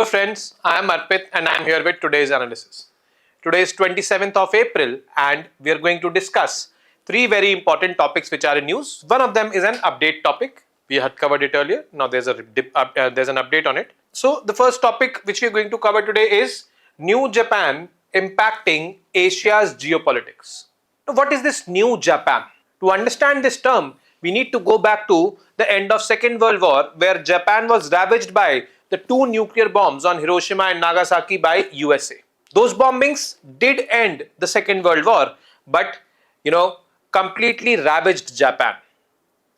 friends, I am Arpit and I am here with today's analysis. Today is 27th of April and we are going to discuss three very important topics which are in news. One of them is an update topic. We had covered it earlier. Now there's an update on it. So the first topic which we are going to cover today is New Japan impacting Asia's geopolitics. Now, what is this New Japan? To understand this term, we need to go back to the end of Second World War, where Japan was ravaged by the two nuclear bombs on Hiroshima and Nagasaki by USA. Those bombings did end the Second World War, but completely ravaged Japan.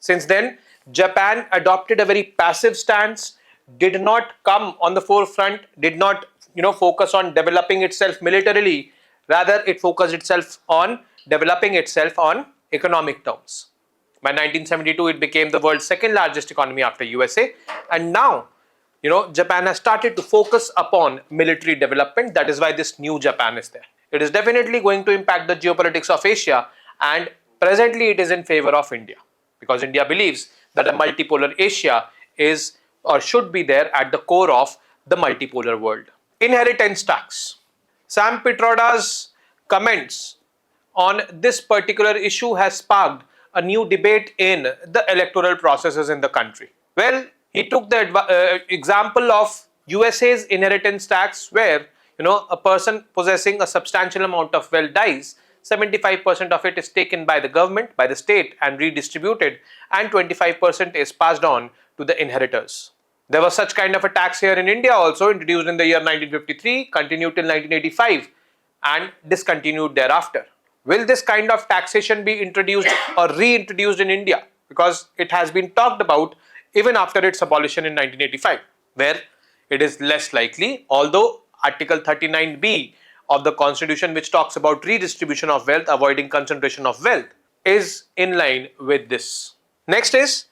Since then, Japan adopted a very passive stance, did not come on the forefront, did not focus on developing itself militarily. Rather, it focused itself on developing itself on economic terms. By 1972, it became the world's second largest economy after USA, and now Japan has started to focus upon military development. That is why this New Japan is there. It is definitely going to impact the geopolitics of Asia, and presently it is in favor of India, because India believes that a multipolar Asia is or should be there at the core of the multipolar world. Inheritance tax. Sam Pitroda's comments on this particular issue has sparked a new debate in the electoral processes in the country. Well, he took the example of USA's inheritance tax, where a person possessing a substantial amount of wealth dies, 75% of it is taken by the government, by the state, and redistributed, and 25% is passed on to the inheritors. There was such kind of a tax here in India also, introduced in the year 1953, continued till 1985, and discontinued thereafter. Will this kind of taxation be introduced or reintroduced in India? Because it has been talked about even after its abolition in 1985, where it is less likely, although Article 39B of the Constitution, which talks about redistribution of wealth, avoiding concentration of wealth, is in line with this. Next is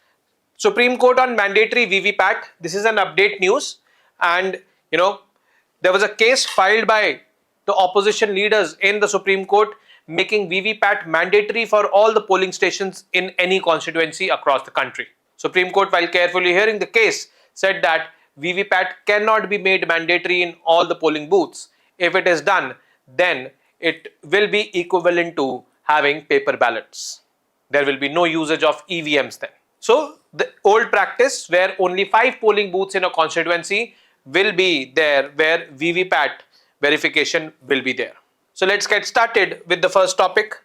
Supreme Court on mandatory VVPAT. This is an update news, and there was a case filed by the opposition leaders in the Supreme Court making VVPAT mandatory for all the polling stations in any constituency across the country. Supreme Court, while carefully hearing the case, said that VVPAT cannot be made mandatory in all the polling booths. If it is done, then it will be equivalent to having paper ballots. There will be no usage of EVMs then. So the old practice where only 5 polling booths in a constituency will be there, where VVPAT verification will be there. So let's get started with the first topic,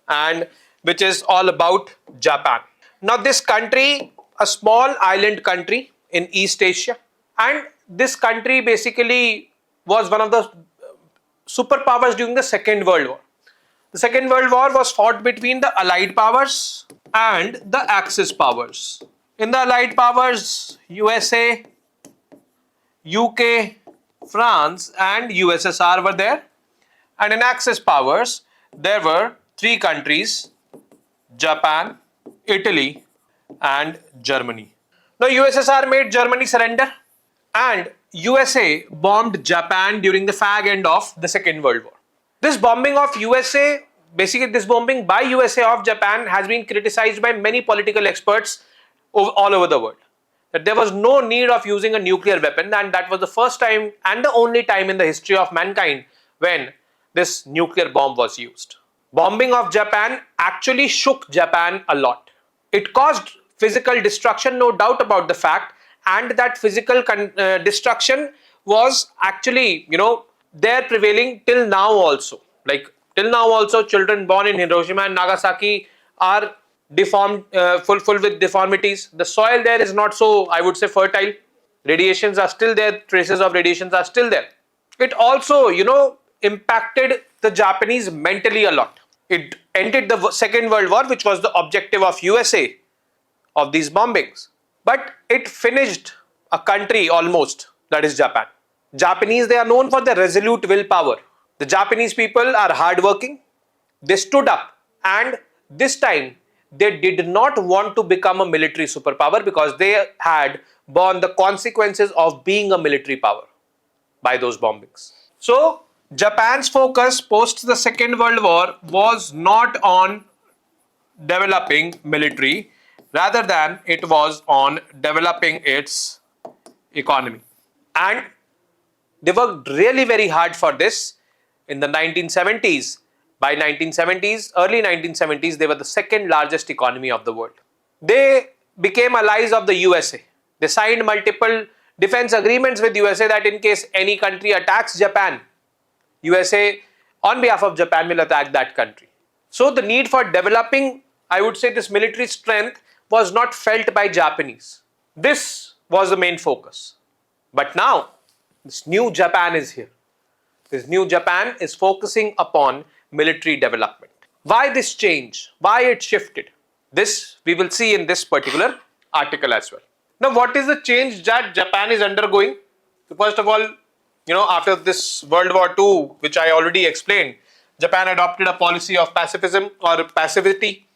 and which is all about Japan. Now this country, a small island country in East Asia, and this country basically was one of the superpowers during the Second World War. The Second World War was fought between the Allied powers and the Axis powers. In the Allied powers, USA, UK, France and USSR were there. And in Axis powers, there were 3 countries: Japan, Italy and Germany. Now USSR made Germany surrender, and USA bombed Japan during the fag end of the Second World War. This bombing of USA, basically this bombing by USA of Japan, has been criticized by many political experts all over the world. That there was no need of using a nuclear weapon, and that was the first time and the only time in the history of mankind when this nuclear bomb was used. Bombing of Japan actually shook Japan a lot. It caused physical destruction, no doubt about the fact, and that physical destruction was actually, there prevailing till now also. Like till now also, children born in Hiroshima and Nagasaki are deformed, full with deformities. The soil there is not so, I would say, fertile. Radiations are still there, traces of radiations are still there. It also, impacted the Japanese mentally a lot. It ended the Second World War, which was the objective of USA of these bombings. But it finished a country almost, that is Japan. Japanese, they are known for their resolute willpower. The Japanese people are hardworking. They stood up, and this time they did not want to become a military superpower, because they had borne the consequences of being a military power by those bombings. So Japan's focus post the Second World War was not on developing military, rather than it was on developing its economy. And They worked really very hard for this in the 1970s. By 1970s, early 1970s, they were the second largest economy of the world. They became allies of the USA. They signed multiple defense agreements with USA that in case any country attacks Japan, USA on behalf of Japan will attack that country. So the need for developing, I would say, this military strength was not felt by Japanese. This was the main focus. But now, this new Japan is here. This new Japan is focusing upon military development. Why this change? Why it shifted? This we will see in this particular article as well. Now, what is the change that Japan is undergoing? So first of all, after this World War II, which I already explained, Japan adopted a policy of pacifism or passivity.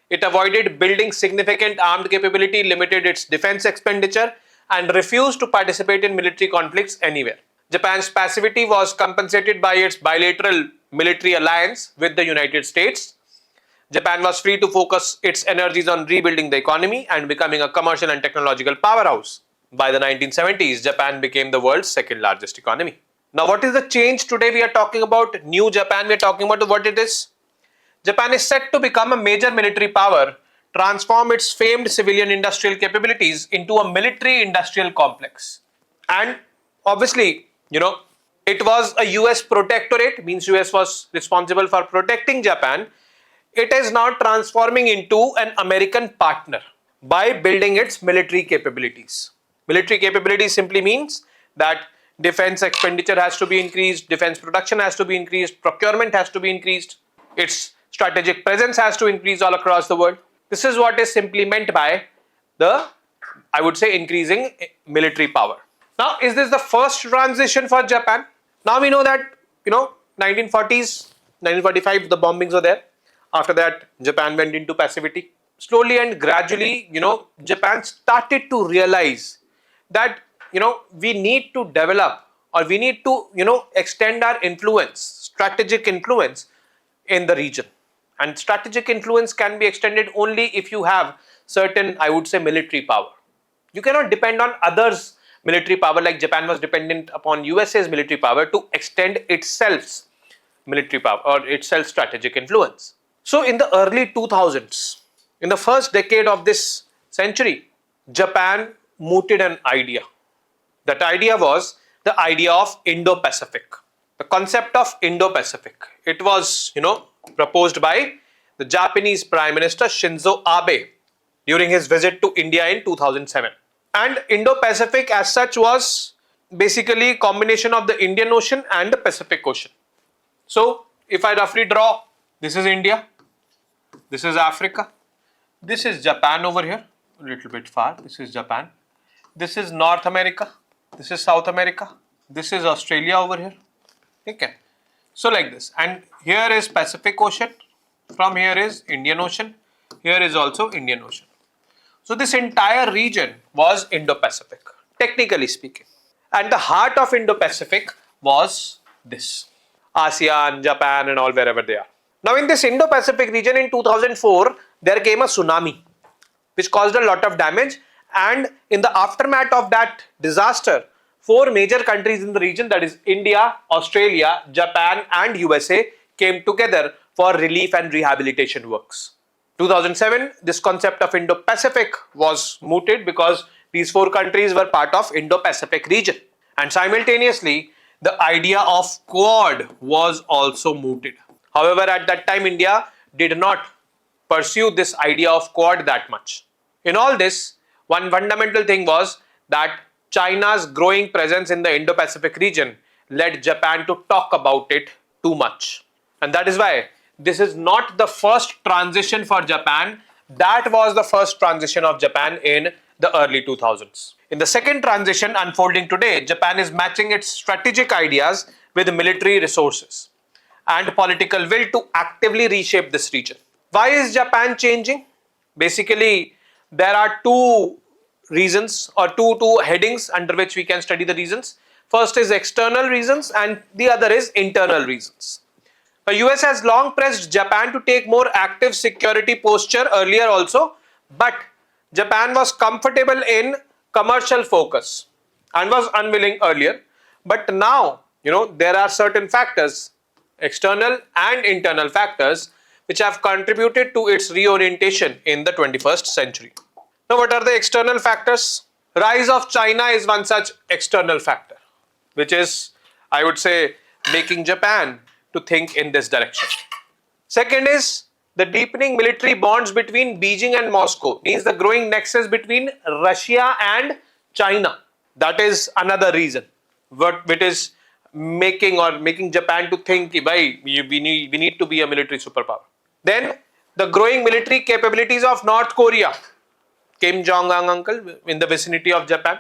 It avoided building significant armed capability, limited its defense expenditure, and refused to participate in military conflicts anywhere. Japan's passivity was compensated by its bilateral military alliance with the United States. Japan was free to focus its energies on rebuilding the economy and becoming a commercial and technological powerhouse. By the 1970s, Japan became the world's second largest economy. Now, what is the change today we are talking about? New Japan, we are talking about what it is. Japan is set to become a major military power, transform its famed civilian industrial capabilities into a military industrial complex. And obviously, it was a US protectorate, means US was responsible for protecting Japan. It is now transforming into an American partner by building its military capabilities. Military capabilities simply means that defense expenditure has to be increased, defense production has to be increased, procurement has to be increased, its strategic presence has to increase all across the world. This is what is simply meant by the, I would say, increasing military power. Now, is this the first transition for Japan? Now we know that, 1940s, 1945, the bombings were there. After that, Japan went into passivity. Slowly and gradually, Japan started to realize that, we need to develop or we need to, extend our influence, strategic influence in the region. And strategic influence can be extended only if you have certain, I would say, military power. You cannot depend on others' military power like Japan was dependent upon USA's military power to extend itself military power or itself strategic influence. So in the early 2000s, in the first decade of this century, Japan mooted an idea. That idea was the idea of Indo-Pacific. The concept of Indo-Pacific. It was, proposed by the Japanese Prime Minister Shinzo Abe during his visit to India in 2007. And Indo-Pacific as such was basically a combination of the Indian Ocean and the Pacific Ocean. So if I roughly draw, this is India, this is Africa, this is Japan over here, a little bit far, this is Japan, this is North America, this is South America, this is Australia over here. Okay. So like this, and here is Pacific Ocean, from here is Indian Ocean, here is also Indian Ocean. So this entire region was Indo-Pacific, technically speaking. And the heart of Indo-Pacific was this, ASEAN, Japan and all wherever they are. Now in this Indo-Pacific region in 2004, there came a tsunami which caused a lot of damage, and in the aftermath of that disaster, 4 major countries in the region, that is India, Australia, Japan and USA, came together for relief and rehabilitation works. 2007, this concept of Indo-Pacific was mooted because these 4 countries were part of Indo-Pacific region. And simultaneously, the idea of Quad was also mooted. However, at that time, India did not pursue this idea of Quad that much. In all this, one fundamental thing was that China's growing presence in the Indo-Pacific region led Japan to talk about it too much. And that is why this is not the first transition for Japan. That was the first transition of Japan in the early 2000s. In the second transition unfolding today, Japan is matching its strategic ideas with military resources and political will to actively reshape this region. Why is Japan changing? Basically, there are 2 reasons or two headings under which we can study the reasons. First is external reasons and the other is internal reasons. The US has long pressed Japan to take more active security posture earlier also, but Japan was comfortable in commercial focus and was unwilling earlier. But now, there are certain factors, external and internal factors, which have contributed to its reorientation in the 21st century. Now, what are the external factors? Rise of China is one such external factor, which is, I would say, making Japan to think in this direction. Second is the deepening military bonds between Beijing and Moscow, means the growing nexus between Russia and China. That is another reason, which is making Japan to think, we need to be a military superpower. Then the growing military capabilities of North Korea, Kim Jong-un uncle, in the vicinity of Japan.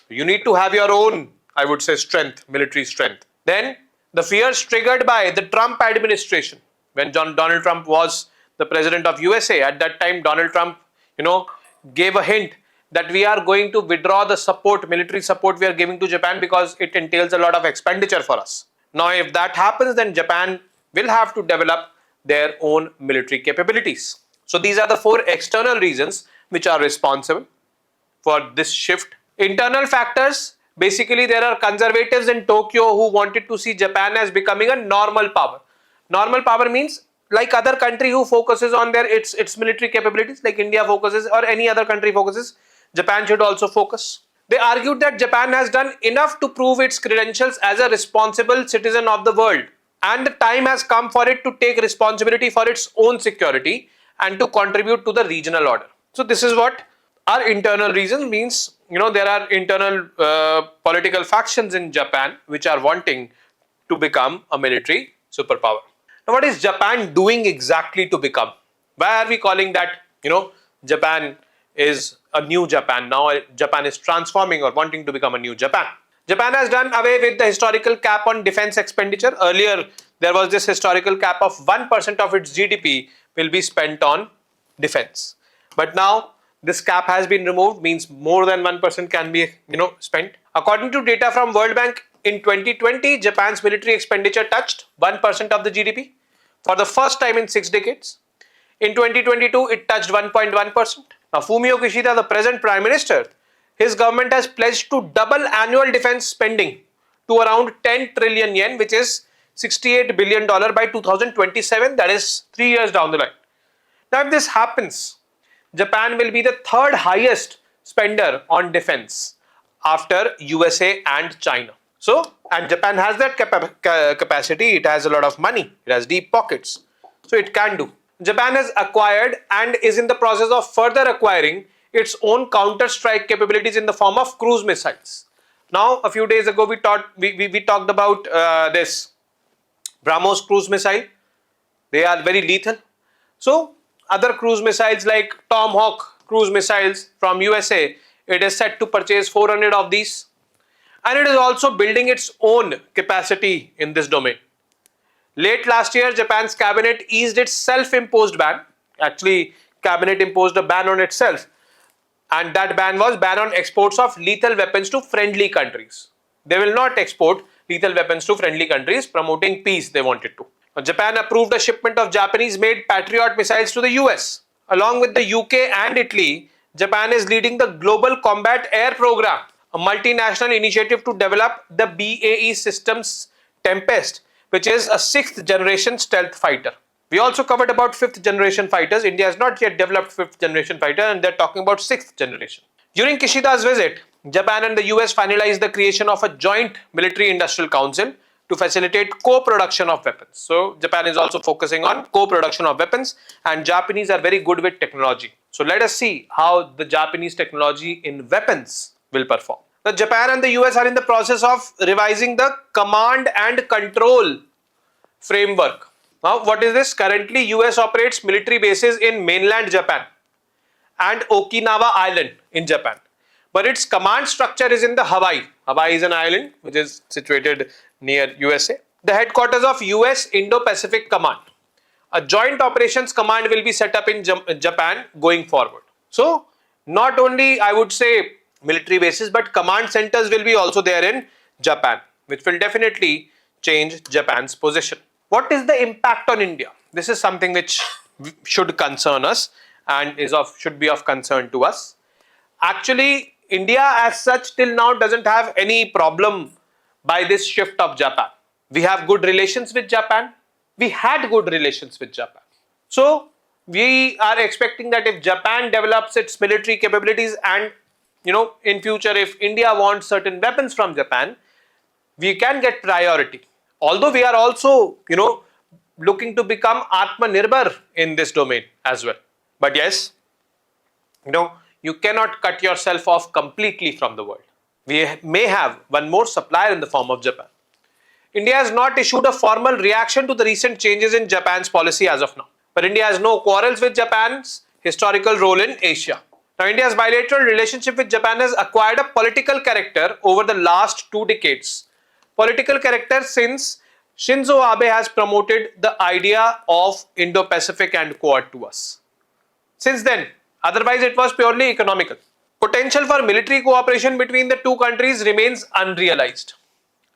You need to have your own, I would say, strength, military strength. Then the fears triggered by the Trump administration. When Donald Trump was the president of USA, at that time Donald Trump, gave a hint that we are going to withdraw the support, military support we are giving to Japan, because it entails a lot of expenditure for us. Now, if that happens, then Japan will have to develop their own military capabilities. So these are the four external reasons which are responsible for this shift. Internal factors, basically there are conservatives in Tokyo who wanted to see Japan as becoming a normal power. Normal power means like other country who focuses on its military capabilities, like India focuses or any other country focuses, Japan should also focus. They argued that Japan has done enough to prove its credentials as a responsible citizen of the world, and the time has come for it to take responsibility for its own security and to contribute to the regional order. So this is what our internal reason means. There are internal political factions in Japan which are wanting to become a military superpower. Now, what is Japan doing exactly to become? Why are we calling that, Japan is a new Japan? Now Japan is transforming or wanting to become a new Japan. Japan has done away with the historical cap on defense expenditure. Earlier, there was this historical cap of 1% of its GDP will be spent on defense. But now this cap has been removed, means more than 1% can be, spent. According to data from World Bank, in 2020, Japan's military expenditure touched 1% of the GDP for the first time in 6 decades. In 2022, it touched 1.1%. Now, Fumio Kishida, the present Prime Minister, his government has pledged to double annual defense spending to around 10 trillion yen, which is $68 billion by 2027, that is 3 years down the line. Now, if this happens, Japan will be the third highest spender on defense after USA and China. So, and Japan has that capacity, it has a lot of money, it has deep pockets, so it can do. Japan has acquired and is in the process of further acquiring its own counter-strike capabilities in the form of cruise missiles. Now, a few days ago, we talked about this BrahMos cruise missile. They are very lethal. So, other cruise missiles like Tomahawk cruise missiles from USA, it is set to purchase 400 of these. And it is also building its own capacity in this domain. Late last year, Japan's cabinet eased its self-imposed ban. Actually, cabinet imposed a ban on itself. And that ban was ban on exports of lethal weapons to friendly countries. They will not export lethal weapons to friendly countries, promoting peace they wanted to. Japan approved a shipment of Japanese-made Patriot missiles to the US. Along with the UK and Italy, Japan is leading the Global Combat Air Program, a multinational initiative to develop the BAE Systems Tempest, which is a 6th generation stealth fighter. We also covered about 5th generation fighters. India has not yet developed 5th generation fighter, and they're talking about 6th generation. During Kishida's visit, Japan and the US finalized the creation of a joint military industrial council to facilitate co-production of weapons. So Japan is also focusing on co-production of weapons, and Japanese are very good with technology. So let us see how the Japanese technology in weapons will perform. Now, Japan and the US are in the process of revising the command and control framework. Now, what is this? Currently, US operates military bases in mainland Japan and Okinawa Island in Japan. But its command structure is in the Hawaii. Hawaii is an island which is situated near USA. The headquarters of US Indo-Pacific Command. A joint operations command will be set up in Japan going forward. So, not only I would say military bases, but command centers will be also there in Japan, which will definitely change Japan's position. What is the impact on India? This is something which should concern us and should be of concern to us. Actually, India as such till now doesn't have any problem by this shift of Japan. We have good relations with Japan. We had good relations with Japan. So we are expecting that if Japan develops its military capabilities and in future if India wants certain weapons from Japan, we can get priority. Although we are also looking to become Atmanirbhar in this domain as well. But yes, you cannot cut yourself off completely from the world. We may have one more supplier in the form of Japan. India has not issued a formal reaction to the recent changes in Japan's policy as of now. But India has no quarrels with Japan's historical role in Asia. Now, India's bilateral relationship with Japan has acquired a political character over the last 2 decades. Political character since Shinzo Abe has promoted the idea of Indo-Pacific and Quad to us. Since then, otherwise it was purely economical. Potential for military cooperation between the two countries remains unrealized,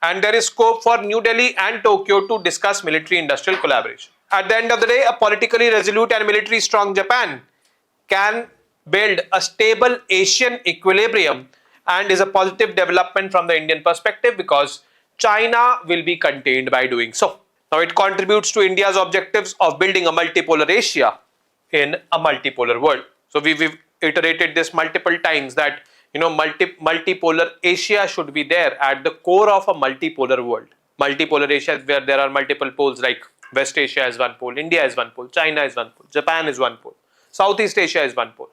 and there is scope for New Delhi and Tokyo to discuss military-industrial collaboration. At the end of the day, a politically resolute and military strong Japan can build a stable Asian equilibrium and is a positive development from the Indian perspective because China will be contained by doing so. Now it contributes to India's objectives of building a multipolar Asia in a multipolar world. So we've iterated this multiple times that multipolar Asia should be there at the core of a multipolar world. Multipolar Asia where there are multiple poles, like West Asia is one pole, India is one pole, China is one pole, Japan is one pole, Southeast Asia is one pole.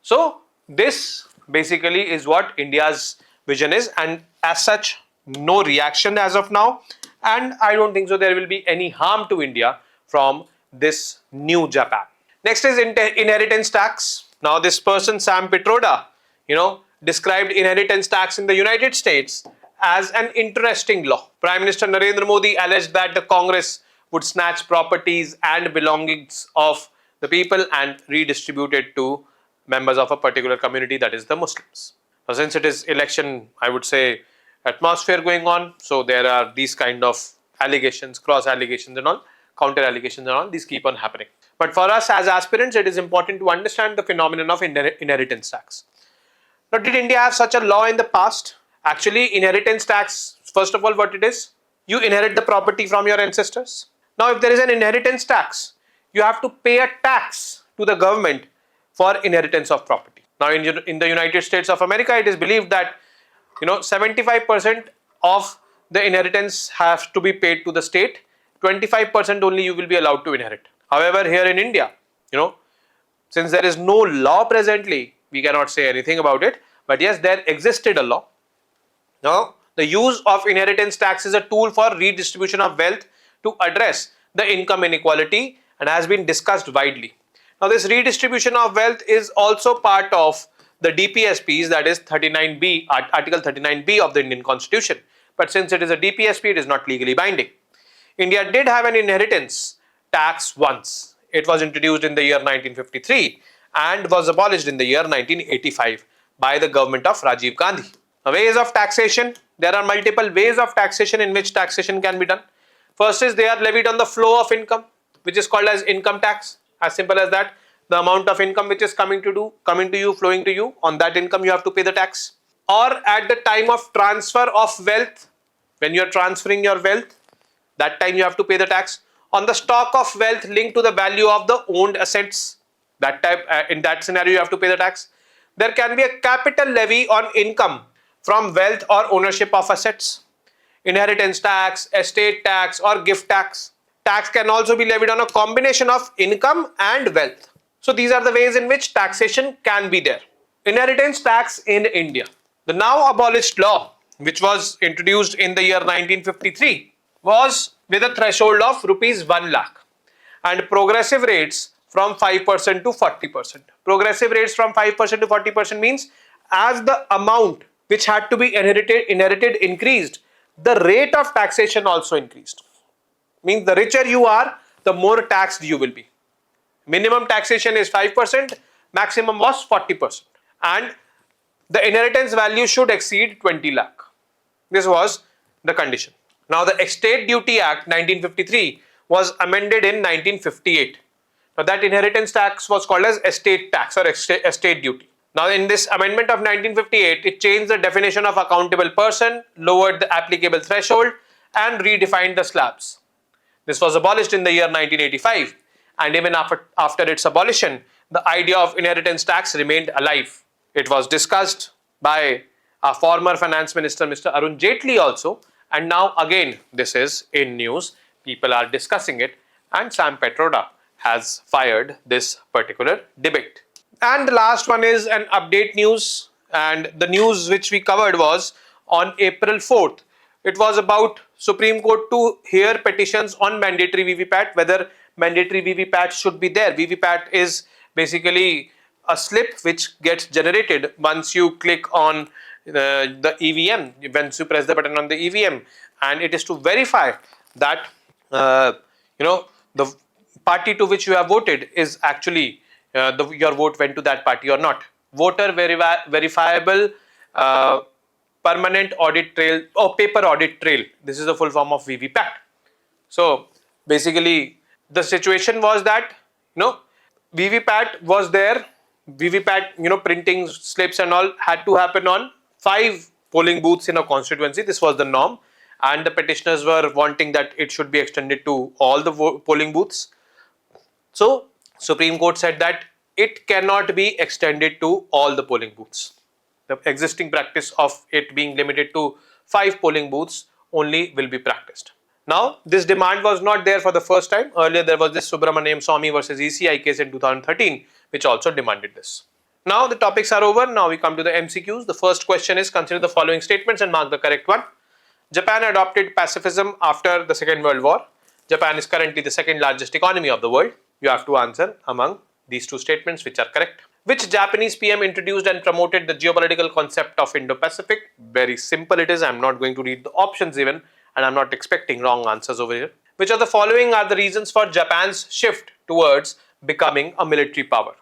So this basically is what India's vision is, and as such no reaction as of now, and I don't think so there will be any harm to India from this new Japan. Next is inheritance tax. Now this person Sam Pitroda described inheritance tax in the United States as an interesting law. Prime Minister Narendra Modi alleged that the Congress would snatch properties and belongings of the people and redistribute it to members of a particular community, that is the Muslims. Now since it is election, I would say, atmosphere going on, so there are these kind of allegations, cross allegations and all, counter allegations and all, these keep on happening. But for us as aspirants, it is important to understand the phenomenon of inheritance tax. Now, did India have such a law in the past? Actually, inheritance tax, first of all, what it is? You inherit the property from your ancestors. Now, if there is an inheritance tax, you have to pay a tax to the government for inheritance of property. Now, in the United States of America, it is believed that 75% of the inheritance has to be paid to the state, 25% only you will be allowed to inherit. However, here in India, since there is no law presently, we cannot say anything about it. But yes, there existed a law. Now, the use of inheritance tax is a tool for redistribution of wealth to address the income inequality and has been discussed widely. Now, this redistribution of wealth is also part of the DPSPs, that is 39B, Article 39B of the Indian Constitution. But since it is a DPSP, it is not legally binding. India did have an inheritance tax once. It was introduced in the year 1953 and was abolished in the year 1985 by the government of Rajiv Gandhi. Now, ways of taxation. There are multiple ways of taxation in which taxation can be done. First is they are levied on the flow of income, which is called as income tax. As simple as that. The amount of income which is coming to you, flowing to you, on that income you have to pay the tax. Or at the time of transfer of wealth, when you are transferring your wealth, that time you have to pay the tax. On the stock of wealth linked to the value of the owned assets, in that scenario you have to pay the tax. There can be a capital levy on income from wealth or ownership of assets. Inheritance tax, estate tax or gift tax. Tax can also be levied on a combination of income and wealth. So these are the ways in which taxation can be there. Inheritance tax in India. The now abolished law, which was introduced in the year 1953, was with a threshold of rupees 1 lakh and progressive rates from 5% to 40%. Progressive rates from 5% to 40% means as the amount which had to be inherited increased, the rate of taxation also increased. Means the richer you are, the more taxed you will be. Minimum taxation is 5%, maximum was 40%. And the inheritance value should exceed 20 lakh. This was the condition. Now the Estate Duty Act 1953 was amended in 1958. Now that inheritance tax was called as estate tax or estate duty. Now, in this amendment of 1958, it changed the definition of accountable person, lowered the applicable threshold, and redefined the slabs. This was abolished in the year 1985, and even after its abolition, the idea of inheritance tax remained alive. It was discussed by our former finance minister, Mr. Arun Jaitley also, and now again this is in news. People are discussing it, and Sam Petroda has fired this particular debate. And the last one is an update news, and the news which we covered was on April 4th. It was about Supreme Court to hear petitions on mandatory VVPAT, whether mandatory VVPAT should be there. VVPAT is basically a slip which gets generated once you click on the EVM, once you press the button on the EVM, and it is to verify that the party to which you have voted is actually your vote went to that party or not. Voter verifiable permanent audit trail or paper audit trail. This is the full form of VVPAT. So basically, the situation was that VVPAT was there. VVPAT, printing slips and all had to happen on 5 polling booths in a constituency. This was the norm, and the petitioners were wanting that it should be extended to all the polling booths. So Supreme Court said that it cannot be extended to all the polling booths. The existing practice of it being limited to 5 polling booths only will be practiced. Now, this demand was not there for the first time. Earlier, there was this Subramaniam Swamy versus ECI case in 2013, which also demanded this. Now, the topics are over. Now, we come to the MCQs. The first question is, consider the following statements and mark the correct one. Japan adopted pacifism after the Second World War. Japan is currently the second largest economy of the world. You have to answer among these two statements which are correct. Which Japanese PM introduced and promoted the geopolitical concept of Indo-Pacific? Very simple it is. I'm not going to read the options even, and I'm not expecting wrong answers over here. Which of the following are the reasons for Japan's shift towards becoming a military power?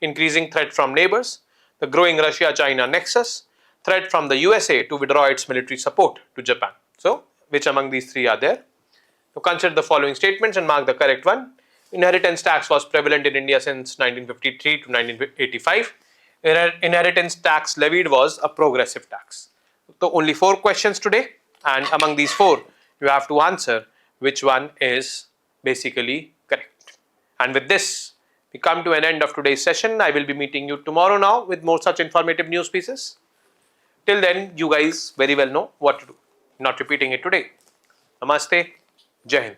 Increasing threat from neighbors, the growing Russia-China nexus, threat from the USA to withdraw its military support to Japan. So, which among these three are there? So, consider the following statements and mark the correct one. Inheritance tax was prevalent in India since 1953 to 1985. Inheritance tax levied was a progressive tax. So, only 4 questions today, and among these 4, you have to answer which one is basically correct. And with this, we come to an end of today's session. I will be meeting you tomorrow now with more such informative news pieces. Till then, you guys very well know what to do. Not repeating it today. Namaste. Jai Hind.